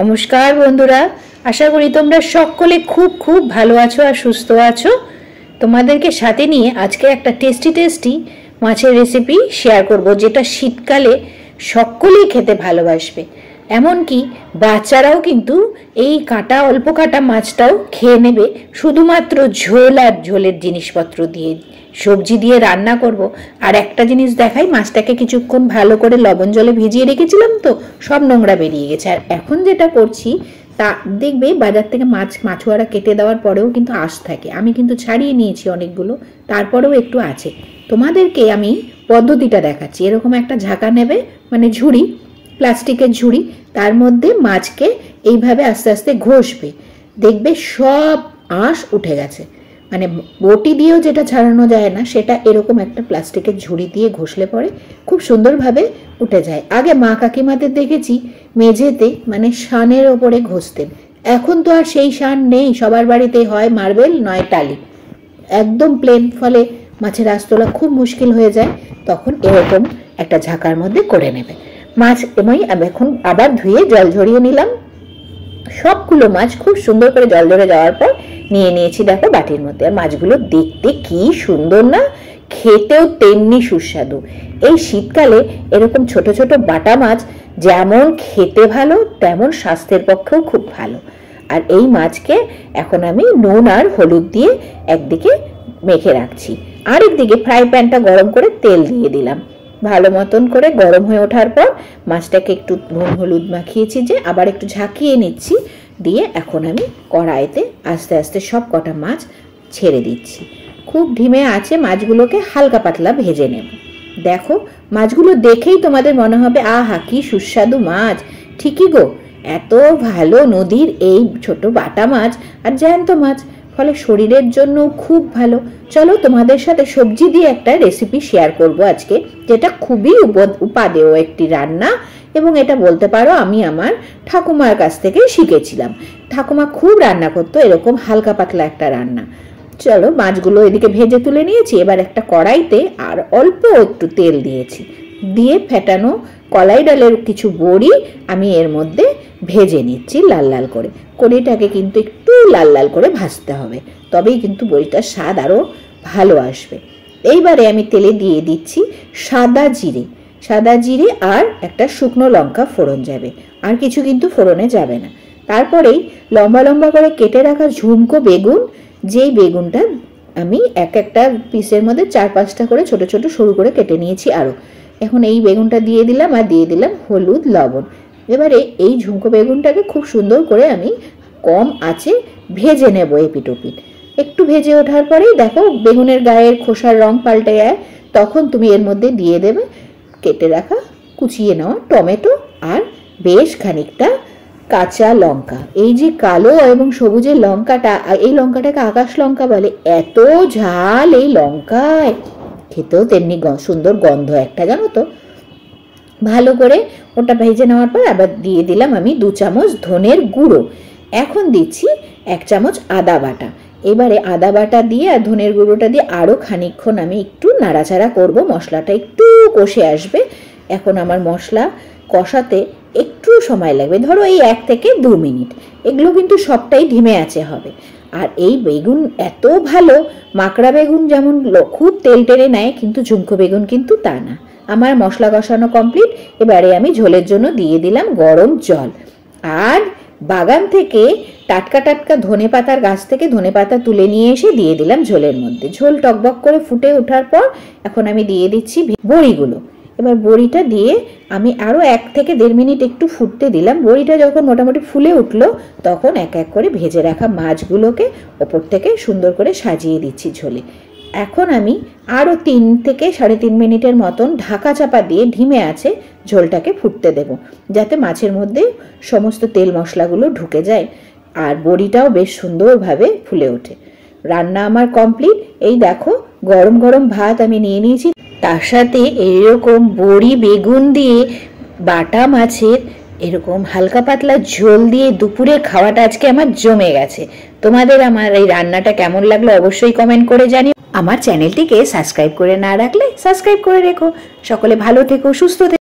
নমস্কার বন্ধুরা, আশা করি তোমরা সকলে খুব খুব ভালো আছো আর সুস্থ আছো। তোমাদেরকে সাথে নিয়ে আজকে একটা টেস্টি মাছের রেসিপি শেয়ার করব, যেটা শীতকালে সকলেই খেতে ভালোবাসবে। এমনকি বাচ্চারাও কিন্তু এই অল্প কাটা মাছটাও খেয়ে নেবে, শুধুমাত্র ঝোল আর ঝোলের জিনিসপত্র দিয়ে। সবজি দিয়ে রান্না করব। আর একটা জিনিস দেখাই, মাছটাকে কিছুক্ষণ ভালো করে লবণ জলে ভিজিয়ে রেখেছিলাম, তো সব নোংরা বেরিয়ে গেছে। আর এখন যেটা করছি তা দেখবে, বাজার থেকে মাছুয়ারা কেটে দেওয়ার পরেও কিন্তু আঁশ থাকে। আমি কিন্তু ছাড়িয়ে নিয়েছি অনেকগুলো, তারপরেও একটু আছে। তোমাদেরকে আমি পদ্ধতিটা দেখাচ্ছি। এরকম একটা ঝাঁকা নেবে, মানে ঝুড়ি, প্লাস্টিকের ঝুড়ি, তার মধ্যে মাছকে এইভাবে আস্তে আস্তে ঘষবে। দেখবে সব আঁশ উঠে গেছে। মানে বটি দিয়েও যেটা ছাড়ানো যায় না, সেটা এরকম একটা প্লাস্টিকের ঝুড়ি দিয়ে ঘষলে পরে খুব সুন্দরভাবে উঠে যায়। আগে মা কাকিমাদের দেখেছি মেঝেতে, মানে শানের ওপরে ঘষতেন। এখন তো আর সেই শান নেই, সবার বাড়িতে হয় মার্বেল নয় টালি, একদম প্লেন। ফলে মাছের আঁশ তোলা খুব মুশকিল হয়ে যায়। তখন এরকম একটা ঝাঁকার মধ্যে করে নেবে মাছ। আমি এখন আবার ধুয়ে জল ঝরিয়ে নিলাম। সবগুলো মাছ খুব সুন্দর করে জল ঝরে যাওয়ার পর নিয়ে নিয়েছি, দেখো, বাটির মধ্যে। আর মাছগুলো দেখতে কি সুন্দর না, খেতেও তেমনি সুস্বাদু। এই শীতকালে এরকম ছোট ছোট বাটা মাছ যেমন খেতে ভালো, তেমন স্বাস্থ্যের পক্ষেও খুব ভালো। আর এই মাছকে এখন আমি নুন আর হলুদ দিয়ে একদিকে মেখে রাখছি। আরেকদিকে ফ্রাই প্যানটা গরম করে তেল দিয়ে দিলাম। ভালো মতন করে গরম হয়ে ওঠার পর মাছটাকে একটু নুন হলুদ মাখিয়েছি, যে আবার একটু ঝাঁকিয়ে নিচ্ছি। দিয়ে এখন আমি কড়াইতে আস্তে আস্তে সব কটা মাছ ছেড়ে দিচ্ছি। খুব ধিমে আছে, মাছগুলোকে হালকা পাতলা ভেজে নেব। দেখো, মাছগুলো দেখেই তোমাদের মনে হবে আহা কি সুস্বাদু মাছ। ঠিকই গো, এত ভালো নদীর এই ছোট বাটা মাছ আর জ্যান্ত মাছ, ফলে শরীরের জন্য খুব ভালো। চলো, তোমাদের সাথে সবজি দিয়ে একটা রেসিপি শেয়ার করব আজকে, যেটা খুবই উপাদেয় একটি রান্না। এবং এটা বলতে পারো আমি আমার ঠাকুমার কাছ থেকে শিখেছিলাম। ঠাকুমা খুব রান্না করতো এরকম হালকা পাতলা একটা রান্না। চলো, মাছগুলো এদিকে ভেজে তুলে নিয়েছি। এবার একটা কড়াইতে আর অল্প একটু তেল দিয়েছি, দিয়ে ফেটানো কলাই ডালের কিছু বড়ি আমি এর মধ্যে ভেজে নিচ্ছি লাল লাল করে। কড়িটাকে কিন্তু একটু লাল লাল করে ভাজতে হবে, তবেই কিন্তু বড়িটার স্বাদ আরও ভালো আসবে। এইবারে আমি তেলে দিয়ে দিচ্ছি সাদা জিরে আর একটা শুকনো লঙ্কা ফোড়ন যাবে, আর কিছু কিন্তু ফোড়নে যাবে না। তারপরেই লম্বা লম্বা করে কেটে রাখা ঝুমকো বেগুন, যেই বেগুনটা আমি একটা পিসের মধ্যে 4-5টা করে ছোট ছোট সরু করে কেটে নিয়েছি। আরও এখন এই বেগুনটা দিয়ে দিলাম, আর দিয়ে দিলাম হলুদ লবণ। এবারে এই ঝুমকো বেগুনটাকে খুব সুন্দর করে আমি কম আঁচে ভেজে নেব এপিটোপিট। একটু ভেজে ওঠার পরেই দেখো বেগুনের গায়ের খোসার রং পাল্টে যায়, তখন তুমি এর মধ্যে দিয়ে দেবে কেটে রাখা কুচিয়ে নেওয়া টমেটো আর বেশ খানিকটা কাঁচা লঙ্কা। এই যে কালো এবং সবুজের লঙ্কাটা, এই লঙ্কাটাকে আকাশ লঙ্কা বলে। এত ঝাল এই লঙ্কায়, খেতেও তেমনি সুন্দর গন্ধ একটা, জানো তো। ভালো করে ওটা ভেজে নেওয়ার পর আবার দিয়ে দিলাম আমি 2 চামচ ধনের গুঁড়ো। এখন দিচ্ছি 1 চামচ আদা বাটা। এবারে আদা বাটা দিয়ে আর ধনের গুঁড়োটা দিয়ে আরও খানিকক্ষণ আমি একটু নাড়াচাড়া করব। মশলাটা একটু কষে আসবে। এখন আমার মশলা কষাতে একটু সময় লাগবে, ধরো এই 1 থেকে 2 মিনিট। এগুলো কিন্তু সবটাই ধিমে আছে হবে। আর এই বেগুন এত ভালো, মাকড়া বেগুন যেমন খুব তেল টেনে নেয়, কিন্তু ঝুমকো বেগুন কিন্তু তা না। আমার মশলা কষানো কমপ্লিট। এবারে আমি ঝোলের জন্য দিয়ে দিলাম গরম জল। আর বাগান থেকে টাটকা ধনেপাতার গাছ থেকে ধনেপাতা তুলে নিয়ে এসে দিয়ে দিলাম ঝোলের মধ্যে। ঝোল টকবক করে ফুটে ওঠার পর এখন আমি দিয়ে দিচ্ছি বড়িগুলো। এবার বড়িটা দিয়ে আমি আরও 1 থেকে 1.5 মিনিট একটু ফুটতে দিলাম। বড়িটা যখন মোটামুটি ফুলে উঠলো, তখন এক এক করে ভেজে রাখা মাছগুলোকে ওপর থেকে সুন্দর করে সাজিয়ে দিচ্ছি ঝোলে। এখন আমি আরও 3 থেকে 3.5 মিনিটের মতন ঢাকা চাপা দিয়ে ধিমে আছে ঝোলটাকে ফুটতে দেব, যাতে মাছের মধ্যে সমস্ত তেল মশলাগুলো ঢুকে যায় আর বড়িটাও বেশ সুন্দরভাবে ফুলে ওঠে। রান্না আমার কমপ্লিট। এই দেখো, গরম গরম ভাত আমি নিয়ে নিয়েছি, তার সাথে এরকম বড়ি বেগুন দিয়ে বাটা মাছের এরকম হালকা পাতলা ঝোল দিয়ে দুপুরে খাওয়াটা আজকে আমার জমে গেছে। তোমাদের আমার এই রান্নাটা কেমন লাগলো অবশ্যই কমেন্ট করে জানিও। আমার চ্যানেলটিকে সাবস্ক্রাইব করে না রাখলে সাবস্ক্রাইব করে রেখো। সকলে ভালো থেকো, সুস্থ থেকো।